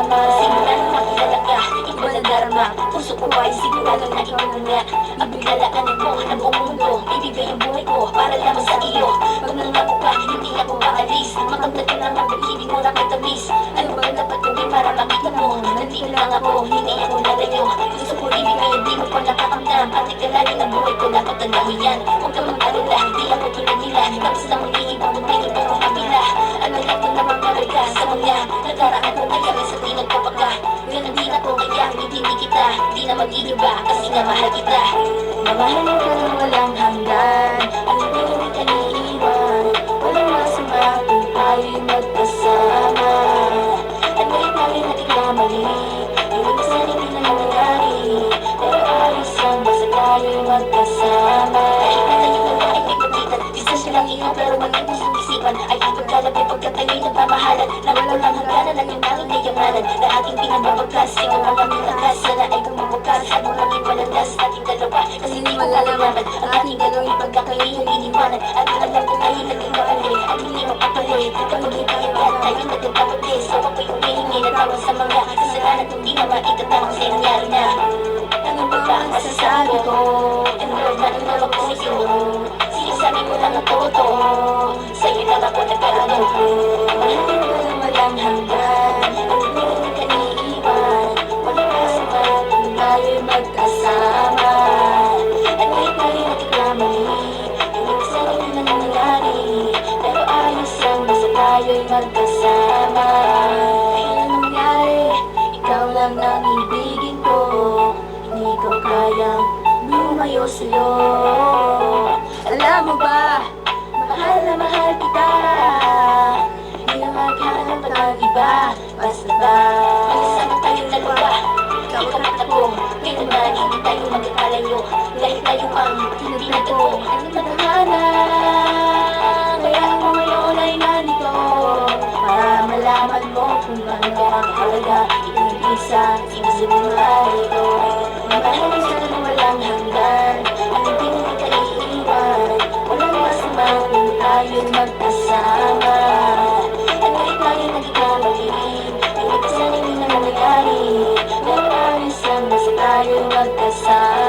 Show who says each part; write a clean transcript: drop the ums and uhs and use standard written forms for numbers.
Speaker 1: magkasama. Simula nang makilala ka, iba na darama. Puso ko ay sigurado na ikaw na nga. Ibigalakan mo ang buong mundo, ibigay ang buhay ko para lamang sa iyo. Pag nangako ka, hindi ako aalis. Makamtan ko naman pag-ibig mo na katamis. Ano ba ang dapat gawin para makita mo? Nandito lang ako, hindi ako lalayo. Gusto ko ibigay, di mo pa nakakamdam. At ikalagin ang buhay ko, dapat tandaan yan. Huwag ka mag-alala, di ako tulad nila. Tapos lang mag-iibang mo, mayroon pa akong kabila. Alam natin na magkarga sa mga nakaraan ko kaya sa di nagpapaka. Ganun din ako kaya hindi kita, di na mag-iiba kasi nga mahal kita. Mamahalin ka ng walang hanggan, hindi mo ka niiwan. Walang masama kung tayo'y magkasama. At ngayon tayo nagkamali, iwan sa hindi na nangyari. Pero ayos lang basta tayo'y magkasama. Kahit na tayo babae may pagitan, isa silang iyo pero maging pusong isipan. Ay pagkalapit pagkat tayo'y nagmamahalan, na walang hangganan ang iyong nanging kayamanan. Na aking pinababagkas, ikaw ang aming lakas. Sana ay gumabagkas at mo kami palalas ating dalawa. Kasi hindi ko malalaman ang ating gagawin pagkakaiyong iniwanan. At alam ko ngayon naging mali at hindi mapapali. Kapag hindi tayo at tayo nagkakapatid. So ako'y humihingi na tawag sa mga kasalanan kung di naman itatawag sa nangyari na. Ano ba ang masasabi ko? And Lord, naunawag ko sa'yo. Sinasabi ko lang ang totoo. Sa'yo lang ako nagkaano ko. Mahalin ko lang walang hanggan. At hindi ka niiwan. Walang kasama kung tayo'y magkasama. At ngayon tayo nagkamali. Iwan sa hindi na nangyari. Pero ayos lang basta tayo'y magkasama. Ay anong nangyari? Ikaw lang ang ibigin ko. Hindi ko kayang lumayo sa'yo. Alam mo ba, mahal na mahal kita. Hindi na maghanap ng iba. Basta ba magsama tayong dalawa. Ikaw at ako, ngayon ba hindi tayo magkakalayo. Dahil tayo ang hindi na ito ang tadhana. Kaya ako ngayon ay nandito para malaman mo kung ano ang halaga. Ikaw ang isa sa buhay ko. Mahalin ka na walang hanggan, hindi mo kita iiwan. Walang masama kung tayo'y magkasama. At ngayon tayo nagkamali, iwan sa hindi na nangyari. Pero ayos lang basta tayo'y magkasama.